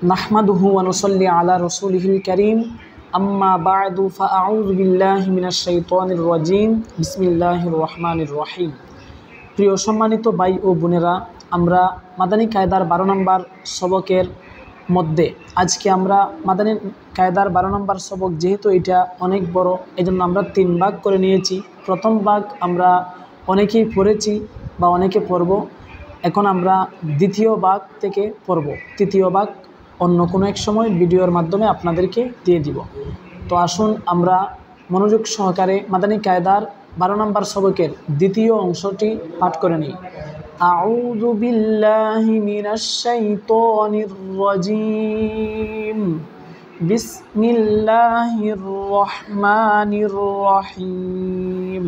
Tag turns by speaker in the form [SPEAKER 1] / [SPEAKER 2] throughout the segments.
[SPEAKER 1] নাহমাদুহু ওয়া নুসাল্লি আলা রাসূলিহিল কারীম আম্মা বা'দু ফাআউযু বিল্লাহি মিনাশ শাইতানির রাজীম বিসমিল্লাহির রহমানির রহিম। প্রিয় সম্মানিত ভাই ও বোনেরা, আমরা মাদানী কায়দার 12 নম্বর সবকের মধ্যে আজকে আমরা মাদানী কায়দার 12 নম্বর সবক, যেহেতু এটা অনেক বড়, এজন্য আমরা 3 ভাগ করে নিয়েছি। প্রথম ভাগ আমরা অনেকেই পড়েছি বা অনেকে পড়ব। এখন আমরা দ্বিতীয় ভাগ থেকে পড়ব। তৃতীয় ভাগ অন্য কোনো এক সময় ভিডিওর মাধ্যমে আপনাদেরকে দিয়ে দিব। তো আসুন আমরা মনোযোগ সহকারে মাদানী কায়দার 12 নম্বর সবকের দ্বিতীয় অংশটি পাঠ করে নিই। আউযু বিল্লাহি মিনাশ শাইতানির রাজীম বিসমিল্লাহির রহমানির রহিম।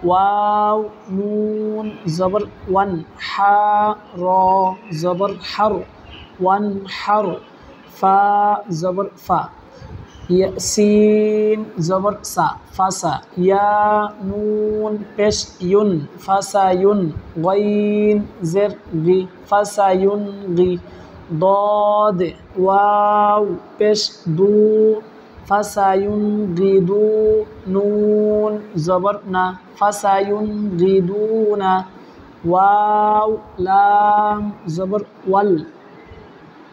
[SPEAKER 1] ওয়াও নুন জবর ওয়ান, হা র জবর হার, ওয়ান হার, ফা জবর ফা, সিন জবর সা, ফাসা, ইয়া নুন পেশ ইউন, ফাসায়ুন, গাইন জের গি, ফাসায়ুন গি, দদ ওয়াও পেশ দু, ফাসায়ুন গিদু, নুন জবর না, ফাসায়ুন গিদুনা, ওয়াও লাম জবর ওয়াল,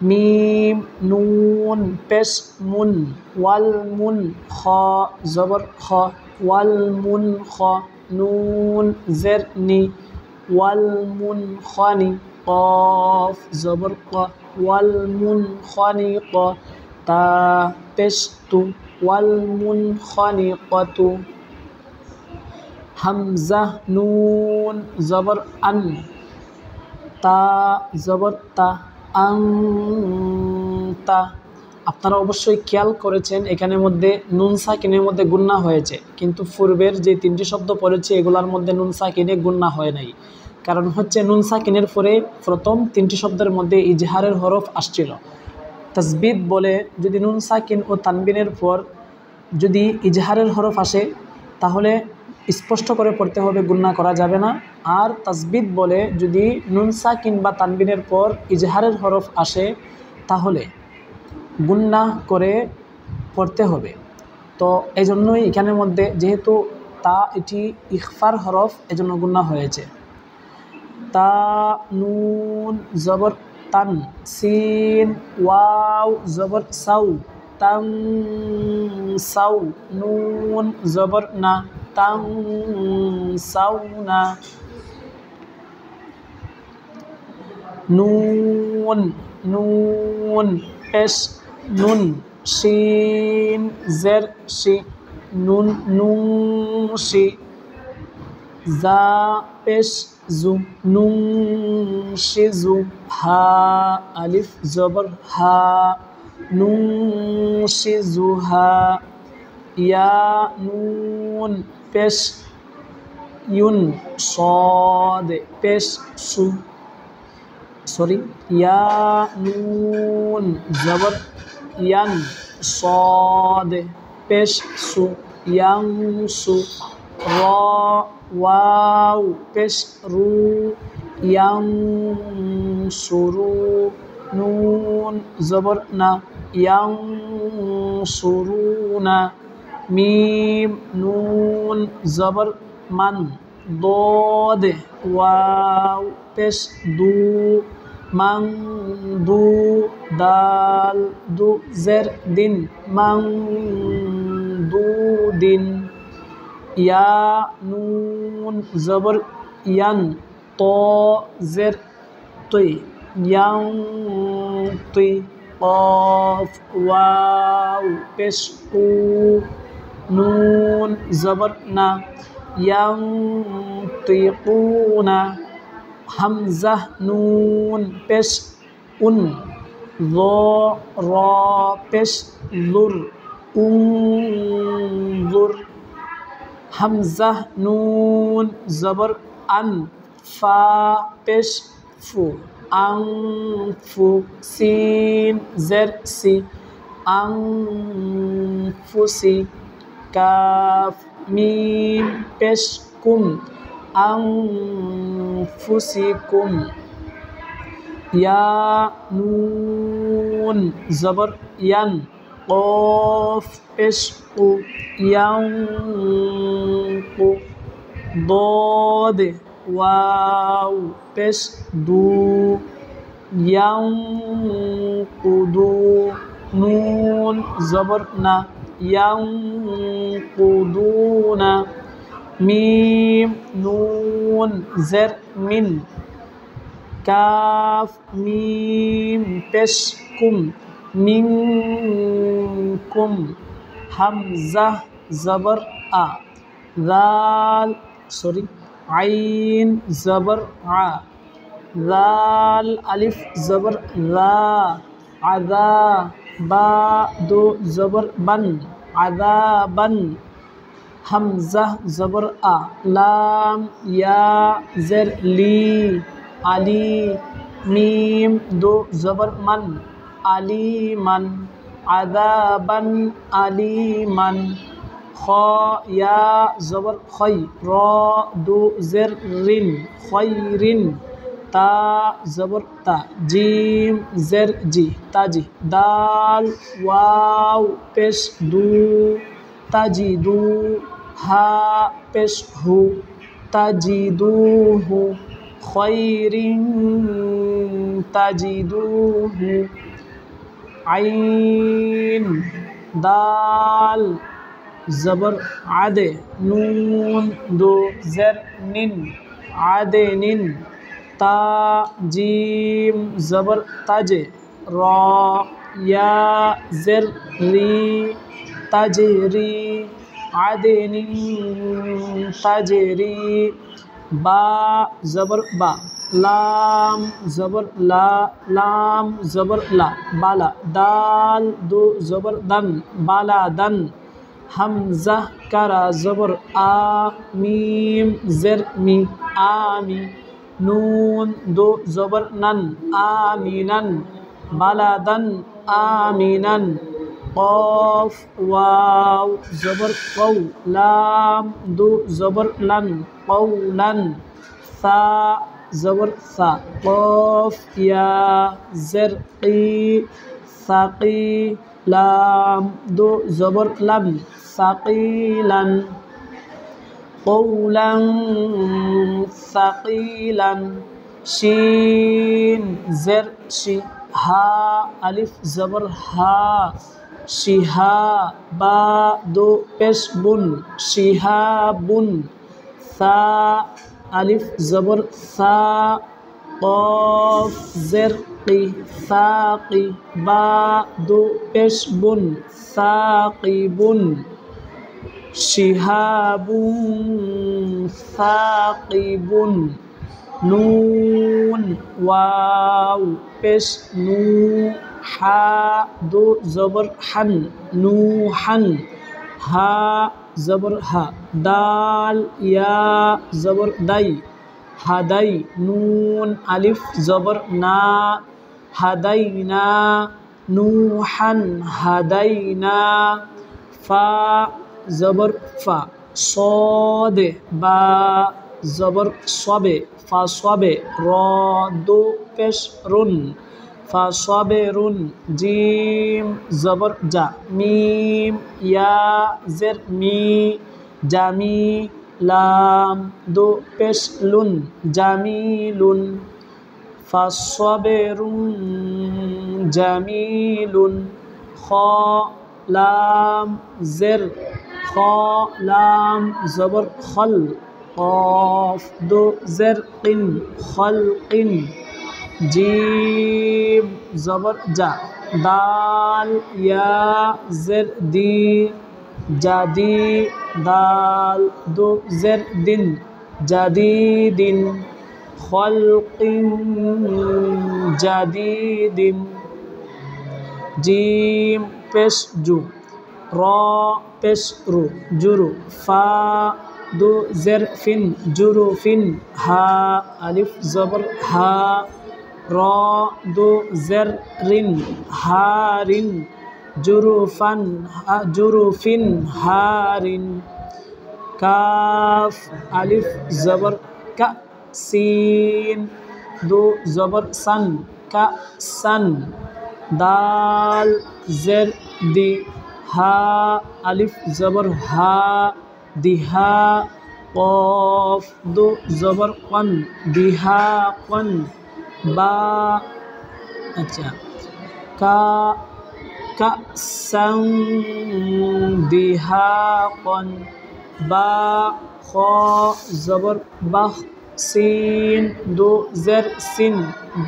[SPEAKER 1] মিম নুন পেশ মুন, ওয়াল মুন, খ জবর খ, ওয়াল মুন খ, নুন জের নি, ওয়াল মুন খনি, কফ জবর ক, ওয়াল মুন খনি ক, তা পেশ তু, ওয়াল মুন খনি কতু, হামজা নুন জবর আন, তা জবর তা, আংতা। আপনারা অবশ্যই খেয়াল করেছেন এখানের মধ্যে নুন সাকিনের মধ্যে গুন্না হয়েছে, কিন্তু পূর্বের যে 3টি শব্দ পড়েছে এগুলোর মধ্যে নুন সাকিনে গুন্না হয় নাই। কারণ হচ্ছে নুন সাকিনের পরে প্রথম 3টি শব্দের মধ্যে ইজহারের হরফ আসছিল। তাসবিদ বলে যদি নুন সাকিন ও তানবিনের পর যদি ইজহারের হরফ আসে তাহলে স্পষ্ট করে পড়তে হবে, গুন্না করা যাবে না। আর তাসবিদ বলে যদি নুন সাকিন বা তানবিনের পর ইজহারের হরফ আসে তাহলে গুন্না করে পড়তে হবে। তো এই জন্যই এখানের মধ্যে যেহেতু তা এটি ইখফার হরফ, এজন্য গুন্না হয়েছে। তা নুন জবর তান, সিন ওয়াও জবর সাউ, তাং সাউ, নুন জবর না, তাং সাউ না, নুন নুন পেশ নুন, শিন জের শি, নুন নুন শি, জা পেশ জু, নুন শিজু, হা আলিফ জবর হা, নুন শিজু হা, ইয়া নুন পেশ ইউন, সদ পেশ সু, ইয়া নুন জবর ইয়ান, সদ পেশ সু, ইয়াং সু, র ওয়াও পেশ রু, ইয়াং সুরু, নুন জবর না, ইয়াং সুরু না, মিম নুন জবর মান, দদ ওয়াও পেশ দু, মাং দু, দাল দু জের দিন, মাং দু দিন, ইয়া নুন জবর ইয়ান, ত জের তুই, ইয়াং তুই, কফ ওয়াও পেশ কু, নুন জবর না, ইয়াং তুই কুনা, হামজা নুন পেশ উন, র র পেশ লুর, উর, হামজা নুন জবর আন, ফা পেশ ফু, আং ফু, সিন জের সি, আং ফুসি, কাফ মিম পেশ কুম, আং ফুসিকুম, ইয়া নুন নুন জবর ইয়ান কফ পেশ কু ইয়ানকু ضاد واو পেশ দু ইয়ানকুদু নুন জবর না ইয়ানকুদুনা মিম নুন জের মিন কাফ মিম পেশ কুম মিনকুম হামজা জবর আ দাল আইন জবর আ দাল আলিফ জবর লা আদা বা দো জবর বান আদাবান হামজা জবর আ লাম ইয়া জের লি আলি মিম দো জবর মান আলিমান আদাবান আলিমান খ ইয়া জবর খই র দু জের রিন খয়রিন তা জবর তা জিম জের জি তাজি দাল ওয়াও পেশ দু তাজিদু হা পেশ হু তাজিদুহু খয়রিন তাজিদুহু আইন দাল জবর আদে নুন দো জের নিন আদে নিন তা জিম জবর তাজে র ইয়া জের রি তাজেরি আদে নিন তাজেরি বা জবর বা লাম জবর লা লাম জবর লা বালা দাল দো জবর দান বালা দান হামজা কারা জবর আ মিম জের মি আমি নুন দো জবর নান আমিনান বালাদান আমিনান কফ ওয়াও জবর কৌ লাম দো জবর লান কৌলান সা জবর সা কফ ইয়া জের কি সাকি লাম দো জবর লান সাকিলান কৌলান সাকিলান শিন জের শি হা আলিফ জবর হা শিহা বা দো পেশ বুন শিহাবুন সা আলিফ জবর সা কফ জের কি সাকি বা দো পেশ বুন সাকিবুন শিহাবুন সাকিবুন নুন ওয়াও পেশ নু হা দো জবর হান নুহান হা জবর হা দাল ইয়া জবর দাই হাদাই নুন আলিফ জবর না হাদাইনা নুহান হাদাইনা ফা জবর ফা সদে বা জবর সবে ফা সবে র দো পেশ রুন ফা সবে রুন জিম জবর জা মিম ইয়া জের মি জামি লাম দো পেশ লুন জামিলুন ফা সবে রুন জামিলুন খ লাম জের খ লাম জবর খল কফ দো জের কিন খলকিন জিম জবর জা দাল ইয়া জের দি জাদি দাল দো জের দিন জাদিদিন খলকিন জাদিদিন জিম পেশ জু র পেশ রু জুরু ফা দো জের ফিন জুরু ফিন হা আলিফ জবর হা র দো জের রিন হারিন জুরুফান জুরুফিন হারিন কাফ আলিফ জবর কা সিন দো জবর সান কা সান দাল জের দি, হা আলিফ জবর হা দিহা, কফ দু জবর কন দিহা কন, বা আচ্ছা কা কাসান দিহাকন, বা খ জবর বাহ সিন দু জের সিন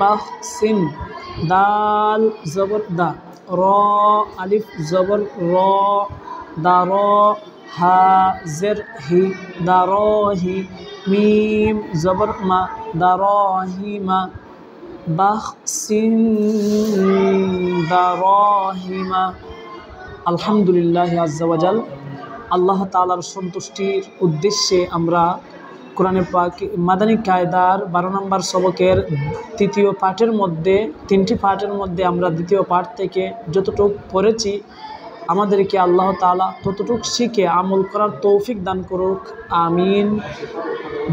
[SPEAKER 1] বাহ সিন, দাল জবর দা, র আলিফ জবর র দার, হা জের হি দারহি, মিম জবর মা দারহিমা, বাহসিন দারহিমা। আলহামদুলিল্লাহ আজ্জা ওয়া জাল। আল্লাহ তাআলার সন্তুষ্টির উদ্দেশ্যে আমরা কোরআনে পাক মাদানী কায়দার 12 নম্বর সবকের তৃতীয় পাঠের মধ্যে 3টি পাঠের মধ্যে আমরা দ্বিতীয় পাঠ থেকে যতটুকু পড়েছি আমাদেরকে আল্লাহ তাআলা ততটুকু শিখে আমল করার তৌফিক দান করুক, আমিন।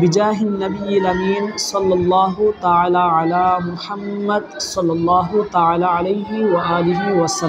[SPEAKER 1] বিজাহিন নবিয়্যিল আমিন সাল্লাল্লাহু তাআলা আলা মুহাম্মদ সাল্লাল্লাহু তাআলা আলাইহি ওয়া আলিহি ওয়া সাল্লাম।